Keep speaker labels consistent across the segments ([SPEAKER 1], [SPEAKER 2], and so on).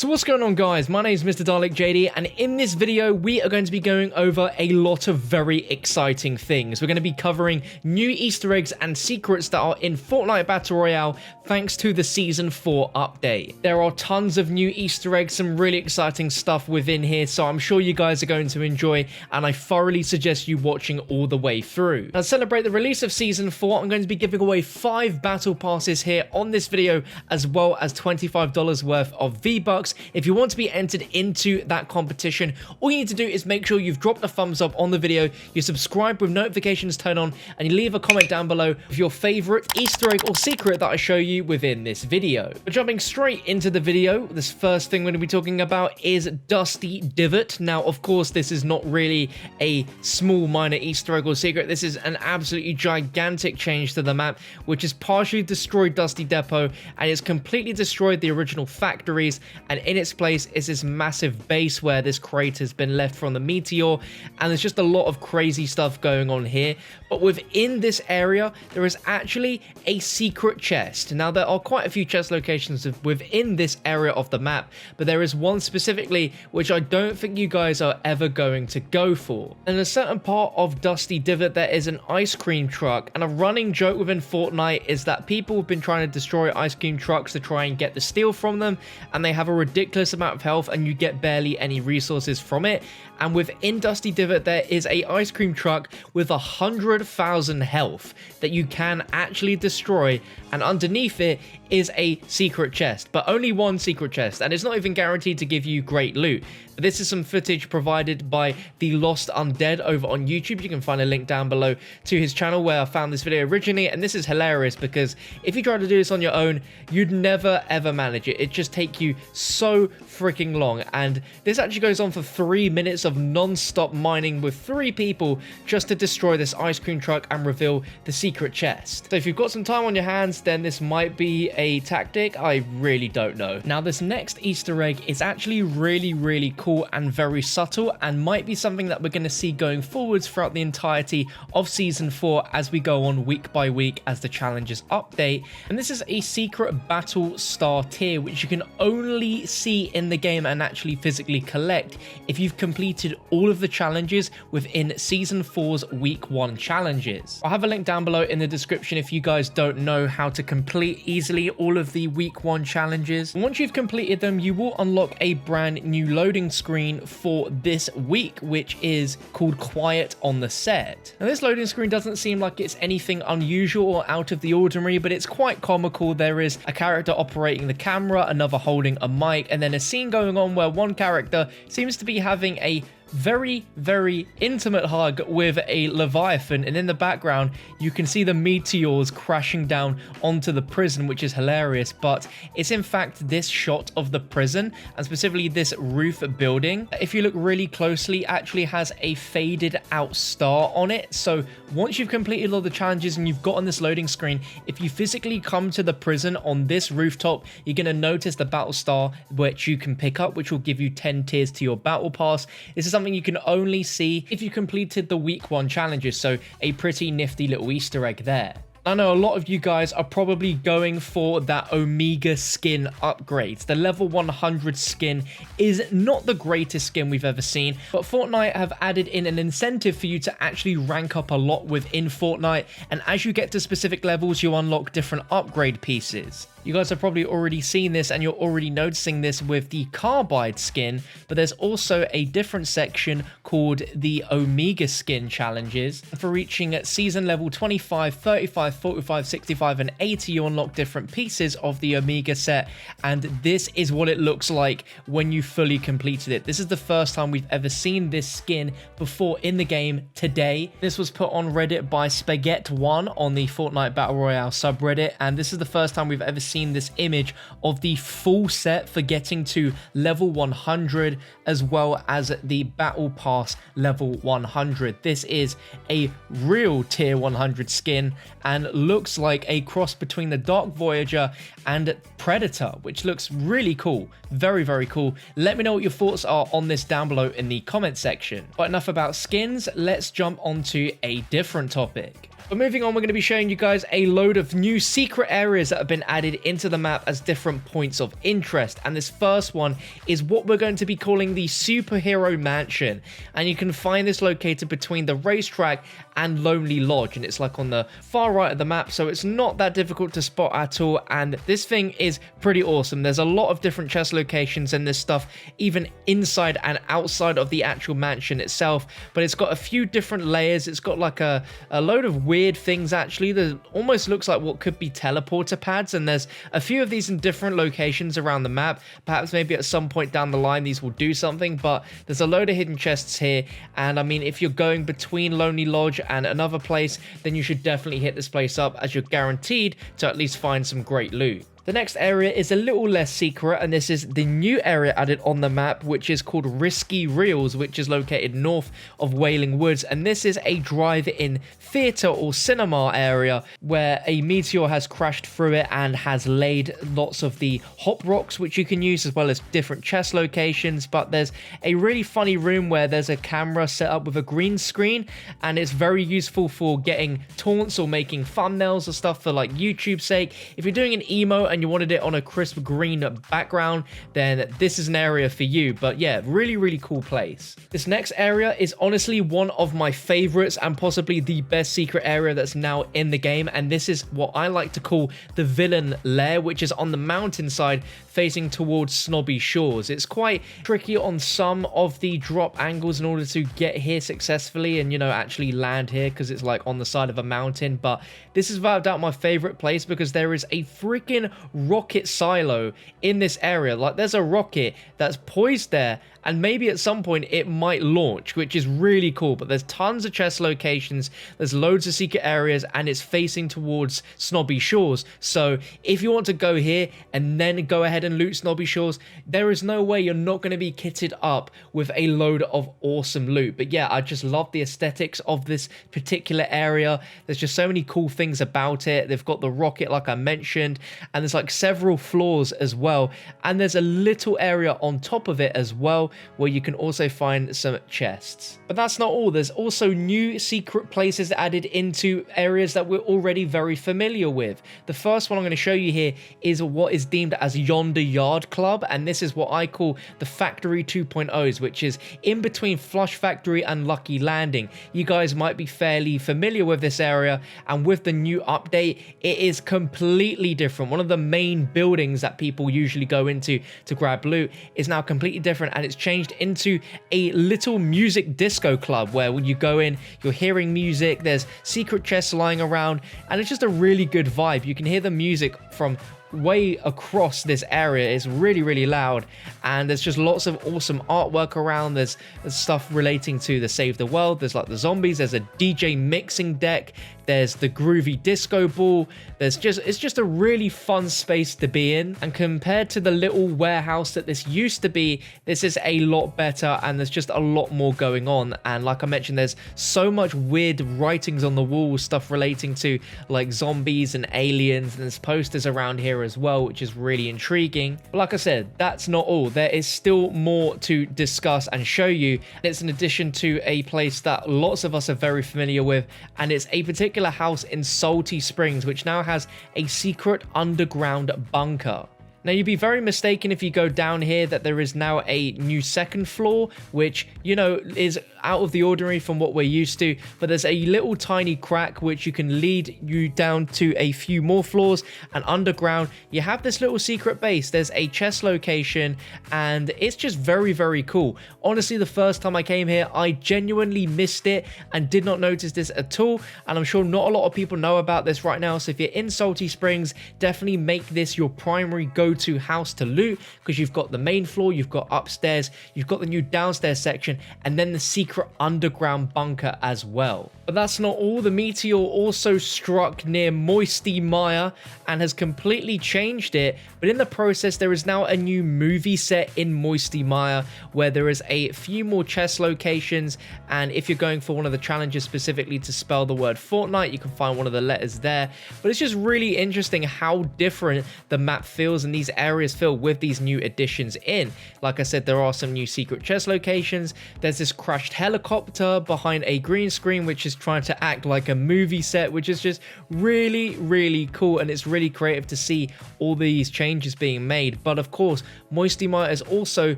[SPEAKER 1] So what's going on, guys? My name is MrDalekJD, and in this video we are going to be going over a lot of very exciting things. We're going to be covering new Easter eggs and secrets that are in Fortnite Battle Royale thanks to the Season 4 update. There are tons of new Easter eggs, some really exciting stuff within here, so I'm sure you guys are going to enjoy, and I thoroughly suggest you watching all the way through. Now, to celebrate the release of Season 4, I'm going to be giving away 5 battle passes here on this video, as well as $25 worth of V-Bucks. If you want to be entered into that competition, all you need to do is make sure you've dropped a thumbs up on the video, you subscribe with notifications turned on, and you leave a comment down below with your favorite Easter egg or secret that I show you within this video. But jumping straight into the video, this first thing we're going to be talking about is Dusty Divot. Now, of course, this is not really a small minor Easter egg or secret. This is an absolutely gigantic change to the map, which has partially destroyed Dusty Depot and it's completely destroyed the original factories, and in its place is this massive base where this crate has been left from the meteor, and there's just a lot of crazy stuff going on here. But within this area there is actually a secret chest. Now, there are quite a few chest locations within this area of the map, but there is one specifically which I don't think you guys are ever going to go for. In a certain part of Dusty Divot there is an ice cream truck, and a running joke within Fortnite is that people have been trying to destroy ice cream trucks to try and get the steel from them, and they have a ridiculous amount of health and you get barely any resources from it. And within Dusty Divot there is a ice cream truck with 100,000 health that you can actually destroy, and underneath it is a secret chest, but only one secret chest, and it's not even guaranteed to give you great loot. But this is some footage provided by the Lost Undead over on YouTube. You can find a link down below to his channel where I found this video originally, and this is hilarious because if you try to do this on your own, you'd never ever manage it. It just take you so freaking long, and this actually goes on for 3 minutes of non-stop mining with 3 people just to destroy this ice cream truck and reveal the secret chest. So if you've got some time on your hands, then this might be a tactic. I really don't know. Now, this next Easter egg is actually really cool and very subtle, and might be something that we're going to see going forwards throughout the entirety of Season 4 as we go on week by week as the challenges update. And this is a secret battle star tier which you can only see in the game and actually physically collect if you've completed all of the challenges within Season 4's week 1 challenges. I'll have a link down below in the description if you guys don't know how to complete easily all of the week 1 challenges. And once you've completed them, you will unlock a brand new loading screen for this week, which is called Quiet on the Set. Now, this loading screen doesn't seem like it's anything unusual or out of the ordinary, but it's quite comical. There is a character operating the camera, another holding a mic, and then a scene going on where one character seems to be having a very intimate hug with a Leviathan, and in the background you can see the meteors crashing down onto the prison, which is hilarious. But it's in fact this shot of the prison, and specifically this roof building, if you look really closely, actually has a faded out star on it. So once you've completed all the challenges and you've gotten this loading screen, if you physically come to the prison on this rooftop, you're going to notice the battle star which you can pick up, which will give you 10 tiers to your battle pass. This is something you can only see if you completed the week 1 challenges, so a pretty nifty little Easter egg there. I know a lot of you guys are probably going for that Omega skin upgrade. The level 100 skin is not the greatest skin we've ever seen, but Fortnite have added in an incentive for you to actually rank up a lot within Fortnite, and as you get to specific levels, you unlock different upgrade pieces. You guys have probably already seen this and you're already noticing this with the Carbide skin, but there's also a different section called the Omega skin challenges. For reaching at season level 25, 35, 45, 65 and 80, you unlock different pieces of the Omega set, and this is what it looks like when you fully completed it. This is the first time we've ever seen this skin before in the game today. This was put on Reddit by Spaghetti1 on the Fortnite Battle Royale subreddit, and this is the first time we've ever seen this image of the full set for getting to level 100 as well as the battle pass level 100. This is a real tier 100 skin and looks like a cross between the Dark Voyager and Predator, which looks really cool. Very cool. Let me know what your thoughts are on this down below in the comment section. But enough about skins, let's jump onto a different topic. But moving on, we're going to be showing you guys a load of new secret areas that have been added into the map as different points of interest. And this first one is what we're going to be calling the Superhero Mansion. And you can find this located between the racetrack and Lonely Lodge. And it's like on the far right of the map, so it's not that difficult to spot at all. And this thing is pretty awesome. There's a lot of different chest locations in this stuff, even inside and outside of the actual mansion itself. But it's got a few different layers. It's got like a load of weird things actually that almost looks like what could be teleporter pads, and there's a few of these in different locations around the map. Perhaps maybe at some point down the line these will do something, but there's a load of hidden chests here. And I mean, if you're going between Lonely Lodge and another place, then you should definitely hit this place up, as you're guaranteed to at least find some great loot. The next area is a little less secret, and this is the new area added on the map, which is called Risky Reels, which is located north of Wailing Woods. And this is a drive-in theater or cinema area where a meteor has crashed through it and has laid lots of the hop rocks, which you can use, as well as different chest locations. But there's a really funny room where there's a camera set up with a green screen, and it's very useful for getting taunts or making thumbnails or stuff for like YouTube's sake. If you're doing an emo and you wanted it on a crisp green background, then this is an area for you. But yeah, really cool place. This next area is honestly one of my favorites and possibly the best secret area that's now in the game, and this is what I like to call the Villain Lair, which is on the mountainside facing towards Snobby Shores. It's quite tricky on some of the drop angles in order to get here successfully and, you know, actually land here, because it's like on the side of a mountain. But this is without doubt my favorite place, because there is a freaking rocket silo in this area. Like, there's a rocket that's poised there, and maybe at some point it might launch, which is really cool. But there's tons of chest locations, there's loads of secret areas, and it's facing towards Snobby Shores. So if you want to go here and then go ahead and loot Snobby Shores, there is no way you're not going to be kitted up with a load of awesome loot. But yeah, I just love the aesthetics of this particular area. There's just so many cool things about it. They've got the rocket, like I mentioned, and there's like several floors as well, and there's a little area on top of it as well where you can also find some chests. But that's not all. There's also new secret places added into areas that we're already very familiar with. The first one I'm going to show you here is what is deemed as Yonder Yard Club, and this is what I call the Factory 2.0s, which is in between Flush Factory and Lucky Landing. You guys might be fairly familiar with this area, and with the new update, it is completely different. One of the main buildings that people usually go into to grab loot is now completely different, and it's changed into a little music disco club where when you go in, you're hearing music, there's secret chests lying around, and it's just a really good vibe. You can hear the music from way across this area. Is really loud, and there's just lots of awesome artwork around. There's stuff relating to the Save the World, there's like the zombies, there's a DJ mixing deck, there's the groovy disco ball. It's just a really fun space to be in, and compared to the little warehouse that this used to be, this is a lot better, and there's just a lot more going on. And like I mentioned, there's so much weird writings on the wall, stuff relating to like zombies and aliens, and there's posters around here as well, which is really intriguing. But like I said, that's not all. There is still more to discuss and show you. It's in addition to a place that lots of us are very familiar with, and it's a particular house in Salty Springs, which now has a secret underground bunker. Now, you'd be very mistaken if you go down here that there is now a new second floor, which, you know, is out of the ordinary from what we're used to, but there's a little tiny crack which you can lead you down to a few more floors, and underground you have this little secret base. There's a chest location, and it's just very cool. Honestly, the first time I came here, I genuinely missed it and did not notice this at all, and I'm sure not a lot of people know about this right now. So if you're in Salty Springs, definitely make this your primary go-to house to loot, because you've got the main floor, you've got upstairs, you've got the new downstairs section, and then the secret underground bunker as well. But that's not all. The meteor also struck near Moisty Mire and has completely changed it, but in the process there is now a new movie set in Moisty Mire where there is a few more chest locations, and if you're going for one of the challenges specifically to spell the word Fortnite, you can find one of the letters there. But it's just really interesting how different the map feels, and these areas filled with these new additions in. Like I said, there are some new secret chest locations. There's this crashed helicopter behind a green screen, which is trying to act like a movie set, which is just really, really cool. And it's really creative to see all these changes being made. But of course, Moisty Mire is also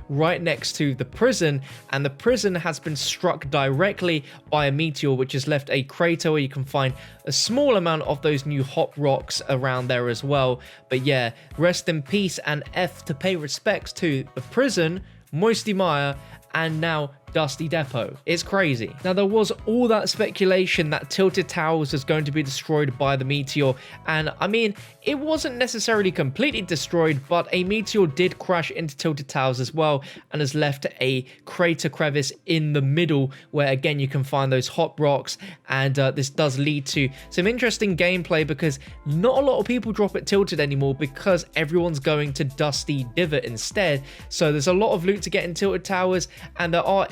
[SPEAKER 1] right next to the prison, and the prison has been struck directly by a meteor, which has left a crater where you can find a small amount of those new hot rocks around there as well. But yeah, rest in peace and F to pay respects to the prison, Moisty Mire, and now Dusty Depot. It's crazy. Now, there was all that speculation that Tilted Towers was going to be destroyed by the meteor, and I mean, it wasn't necessarily completely destroyed, but a meteor did crash into Tilted Towers as well, and has left a crater crevice in the middle where again you can find those hot rocks. And this does lead to some interesting gameplay, because not a lot of people drop at Tilted anymore, because everyone's going to Dusty Divot instead. So there's a lot of loot to get in Tilted Towers, and there are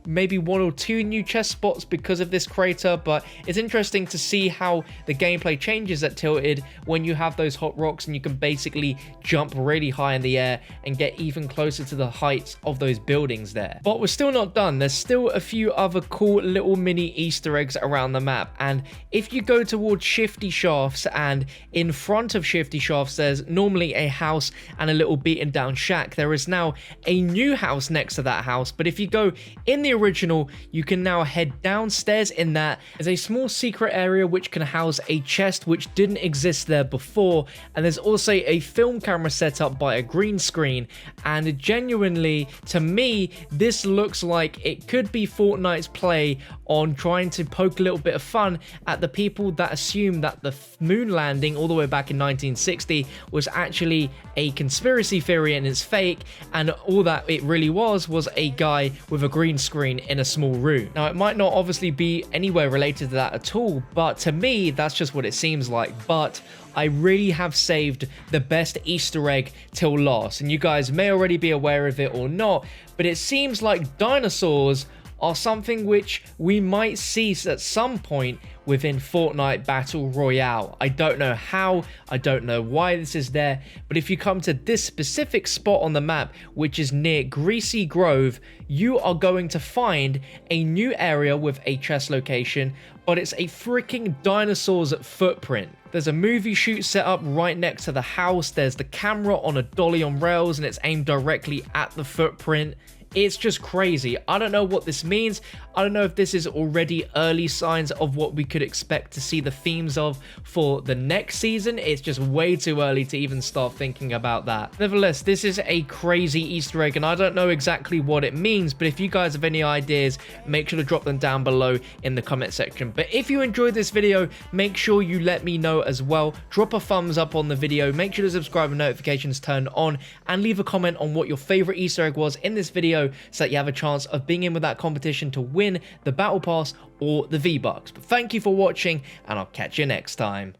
[SPEAKER 1] maybe 1 or 2 new chest spots because of this crater. But it's interesting to see how the gameplay changes at Tilted when you have those hot rocks and you can basically jump really high in the air and get even closer to the heights of those buildings there. But we're still not done. There's still a few other cool little mini Easter eggs around the map, and if you go towards Shifty Shafts, and in front of Shifty Shafts there's normally a house and a little beaten down shack, there is now a new house next to that house. But if you go in the original, you can now head downstairs. In that is a small secret area which can house a chest which didn't exist there before, and there's also a film camera set up by a green screen. And genuinely, to me, this looks like it could be Fortnite's play on trying to poke a little bit of fun at the people that assume that the moon landing all the way back in 1960 was actually a conspiracy theory and it's fake, and all that it really was a guy with a green screen in a small room. Now, it might not obviously be anywhere related to that at all, but to me, that's just what it seems like. But I really have saved the best Easter egg till last, and you guys may already be aware of it or not, but it seems like dinosaurs are something which we might see at some point within Fortnite Battle Royale. I don't know how, I don't know why this is there, but if you come to this specific spot on the map, which is near Greasy Grove, you are going to find a new area with a chest location, but it's a freaking dinosaur's footprint. There's a movie shoot set up right next to the house. There's the camera on a dolly on rails, and it's aimed directly at the footprint. It's just crazy. I don't know what this means. I don't know if this is already early signs of what we could expect to see the themes of for the next season. It's just way too early to even start thinking about that. Nevertheless, this is a crazy Easter egg, and I don't know exactly what it means, but if you guys have any ideas, make sure to drop them down below in the comment section. But if you enjoyed this video, make sure you let me know as well. Drop a thumbs up on the video, make sure to subscribe and notifications turned on, and leave a comment on what your favorite Easter egg was in this video, so that you have a chance of being in with that competition to win the Battle Pass or the V-Bucks. But thank you for watching, and I'll catch you next time.